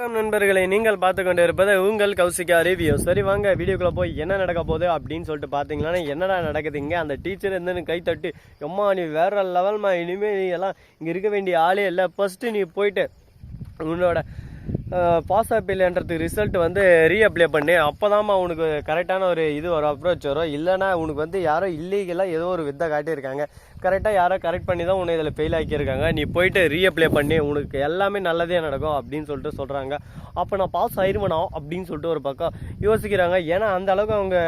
வணக்கம் நண்பர்களை, நீங்கள் பார்த்து கொண்டு இருப்பது உங்கள் கௌசிகா ரிவ்யூ. சரி வாங்க வீடியோக்குள்ள போய் என்ன நடக்க போகுது அப்படின்னு சொல்லிட்டு பார்த்தீங்கன்னா, என்னடா நடக்குதுங்க? அந்த டீச்சர் இருந்து கை தட்டி, எம்மா நீ வேற லெவல்மா, இனிமேல் நீ எல்லாம் இங்கே இருக்க வேண்டிய ஆளே இல்லை, ஃபஸ்ட்டு நீ போயிட்டு உன்னோட பாஸ் ஆப்பில்ன்றதுக்கு ரிசல்ட் வந்து ரீஅப்ளை பண்ணி, அப்போ தான்மா உனக்கு கரெக்டான ஒரு இது வரும், அப்ரோச் வரும். இல்லைனா உனக்கு வந்து யாரோ இல்லீகலாக ஏதோ ஒரு வித்தை காட்டியிருக்காங்க, கரெக்டாக யாரோ கரெக்ட் பண்ணி தான் உன்னை இதில் ஃபெயில் ஆக்கியிருக்காங்க. நீ போயிட்டு ரீஅப்ளை பண்ணி உனக்கு எல்லாமே நல்லதே நடக்கும் அப்படின்னு சொல்லிட்டு சொல்கிறாங்க. அப்போ நான் பாஸ் ஆயிருமனா அப்படின்னு சொல்லிட்டு ஒரு பக்கம் யோசிக்கிறாங்க. ஏன்னா அந்த அளவுக்கு அவங்க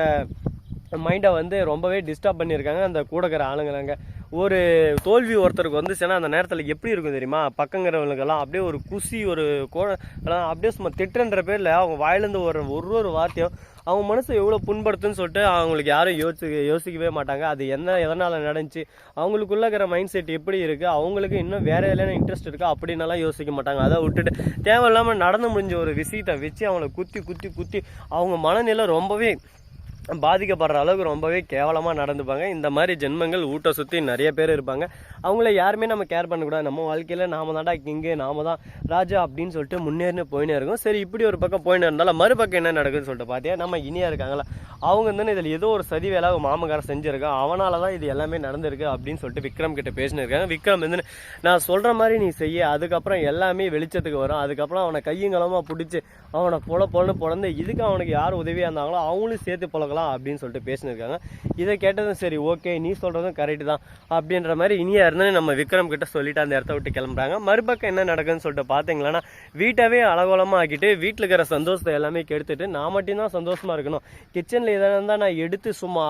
மைண்டை வந்து ரொம்பவே டிஸ்டர்ப் பண்ணியிருக்காங்க அந்த கூடக்கிற ஆளுங்களாங்க. ஒரு தோல்வி ஒருத்தருக்கு வந்துச்சுன்னா அந்த நேரத்தில் எப்படி இருக்கும் தெரியுமா? பக்கங்கிறவங்களுக்கெல்லாம் அப்படியே ஒரு குசி, ஒரு அப்படியே சும்மா திட்டுன்ற பேரில் அவங்க வாயிலேருந்து ஒரு வார்த்தையும் அவங்க மனசை எவ்வளோ புண்படுத்துன்னு சொல்லிட்டு அவங்களுக்கு யாரும் யோசிக்கவே மாட்டாங்க. அது எதனால் நடந்துச்சு, அவங்களுக்குள்ள இருக்கிற மைண்ட் செட் எப்படி இருக்குது, அவங்களுக்கு இன்னும் வேறு எதுலையான இன்ட்ரெஸ்ட் இருக்கா அப்படின்னாலாம் யோசிக்க மாட்டாங்க. அதை விட்டுட்டு தேவையில்லாமல் நடந்து முடிஞ்ச ஒரு விஷயத்தை வச்சு அவங்கள குத்தி அவங்க மனநிலை ரொம்பவே பாதிக்கப்படுற அளவுக்கு ரொம்பவே கேவலமாக நடந்துப்பாங்க. இந்த மாதிரி ஜென்மங்கள் ஊட்ட சுற்றி நிறைய பேர் இருப்பாங்க. அவங்கள யாருமே நம்ம கேர் பண்ணக்கூடாது. நம்ம வாழ்க்கையில் நாம தான்டா கிங்கு, நாம தான் ராஜா அப்படின்னு சொல்லிட்டு முன்னேறினு போயினே இருக்கும். சரி, இப்படி ஒரு பக்கம் போயின்னு இருந்தாலும் மறுபக்கம் என்ன நடக்குதுன்னு சொல்லிட்டு பார்த்தியா, நம்ம இனியா இருக்காங்களா, அவங்க வந்து இதில் ஏதோ ஒரு சதி வேலை மாமக்காரன் செஞ்சுருக்கான், அவனால தான் இது எல்லாமே நடந்திருக்கு அப்படின்னு சொல்லிட்டு விக்ரம் கிட்ட பேசினிருக்காங்க. விக்ரம் வந்து நான் சொல்கிற மாதிரி நீ செய்ய, அதுக்கப்புறம் எல்லாமே வெளிச்சத்துக்கு வரும், அதுக்கப்புறம் அவனை கையுங்களமாக பிடிச்சி அவனை பொழந்து இதுக்கு அவனுக்கு யார் உதவியாக இருந்தாங்களோ அவங்களும் சேர்த்து பழகலாம் அப்படின்னு சொல்லிட்டு பேசினிருக்காங்க. இதை கேட்டதும் சரி ஓகே, நீ சொல்கிறதும் கரெக்டு தான் அப்படின்ற மாதிரி இனியா இருந்து நம்ம விக்ரம் கிட்ட சொல்லிட்டு அந்த இடத்த விட்டு கிளம்புறாங்க. மறுபக்கம் என்ன நடக்குதுன்னு சொல்லிட்டு பார்த்தீங்களன்னா, வீட்டவே அலகோலமாக ஆக்கிட்டு வீட்டில் இருக்கிற சந்தோஷத்தை எல்லாமே கெடுத்துட்டு நான் மட்டும்தான் சந்தோஷமாக இருக்கணும், கிச்சனில் எதாவது இருந்தால் நான் எடுத்து சும்மா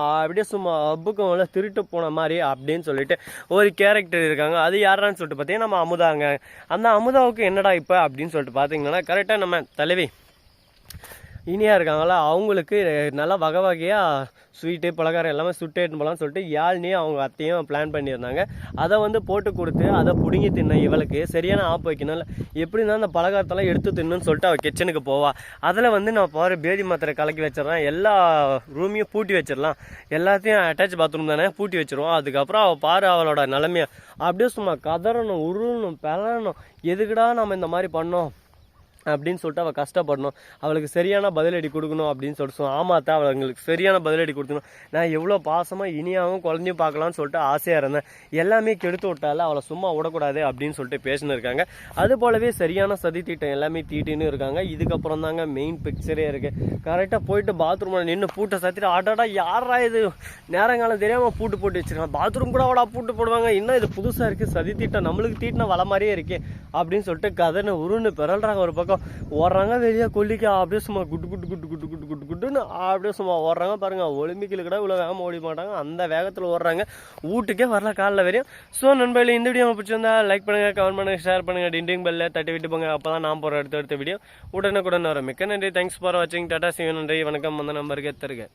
அப்புக்கும் திருட்டு போன மாதிரி அப்படின்னு சொல்லிட்டு ஒரு கேரக்டர் இருக்காங்க. அது யாரான்னு சொல்லிட்டு பார்த்தீங்கன்னா நம்ம அமுதாங்க. அந்த அமுதாவுக்கு என்னடா இப்போ அப்படின்னு சொல்லிட்டு பார்த்தீங்கன்னா, கரெக்டாக நம்ம தலைவி இனியா இருக்காங்களா, அவங்களுக்கு நல்லா வகையாக ஸ்வீட்டு பலகாரம் எல்லாமே சுட்டு எடுத்து போகலான்னு சொல்லிட்டு யாழ்னியும் அவங்க அத்தையும் பிளான் பண்ணியிருந்தாங்க. அதை வந்து போட்டு கொடுத்து அதை பிடுங்கி தின்ன இவளுக்கு சரியான ஆப் வைக்கணும்ல, எப்படி இருந்தால் அந்த பலகாரத்தெல்லாம் எடுத்து தின்னுன்னு சொல்லிட்டு அவள் கிச்சனுக்கு போவா. அதில் வந்து நான் பாரு பேதி மாத்திரை கலக்கி வச்சிடறேன், எல்லா ரூமையும் பூட்டி வச்சிடலாம், எல்லாத்தையும் அட்டாச் பாத்ரூம் தானே பூட்டி வச்சிருவோம். அதுக்கப்புறம் அவள் பாரு அவளோட நிலைமையை அப்படியே சும்மா கதறணும், உருளணும், பெறணும், எதுக்குடா நம்ம இந்த மாதிரி பண்ணோம் அப்படின்னு சொல்லிட்டு அவள் கஷ்டப்படணும், அவளுக்கு சரியான பதிலடி கொடுக்கணும் அப்படின்னு சொல்லிட்டு ஆமாத்தா அவங்களுக்கு சரியான பதிலடி கொடுக்கணும். நான் எவ்வளோ பாசமாக இனியாவும் குழந்தையும் பார்க்கலான்னு சொல்லிட்டு ஆசையாக இருந்தேன், எல்லாமே கெடுத்து விட்டால அவளை சும்மா விடக்கூடாது அப்படின்னு சொல்லிட்டு பேசினிருக்காங்க. அது போலவே சரியான சதி தீட்டம் எல்லாமே தீட்டின்னு இருக்காங்க. இதுக்கப்புறம் தாங்க மெயின் பிக்சரே இருக்குது. கரெக்டாக போயிட்டு பாத்ரூமில் நின்று பூட்டை சத்திட்டு ஆட்டாடா யாரா இது நேரங்காலம் தெரியாமல் பூட்டு போட்டு வச்சிருக்காங்க, பாத்ரூம் கூட அவடா பூட்டு போடுவாங்க, இன்னும் இது புதுசாக இருக்குது, சதி தீட்டம் நம்மளுக்கு தீட்டின வள மாதிரியே இருக்கே அப்படின்னு சொல்லிட்டு கதனை உருன்னு பிறல்றாங்க. ஒரு பக்கம் ஓடுறாங்க வெளியே கொல்லிக்க, அப்படியே சும்மா குட்டுன்னு அப்படியே சும்மா ஓடுறாங்க பாருங்க. ஒலிம்பிக்கில் கூட இவ்வளோ வேகமாக ஓடி மாட்டாங்க, அந்த வேகத்தில் ஓடுறாங்க, வீட்டுக்கே வரல காலைல வரையும். ஸோ நண்பர்களே, இந்த வீடியோ பிடிச்சிருந்தா லைக் பண்ணுங்க, கமெண்ட் பண்ணுங்க, ஷேர் பண்ணுங்க, டிண்டிங் பெல்ல தட்டி விட்டு போங்க, அப்போ தான் நான் போகிற அடுத்த வீடியோ உடனுக்குடன் வரும். மிக்க நன்றி, தேங்க்ஸ் ஃபார் வாட்சிங், டாடா, சிவன், நன்றி, வணக்கம். அந்த நம்பருக்கு தருக.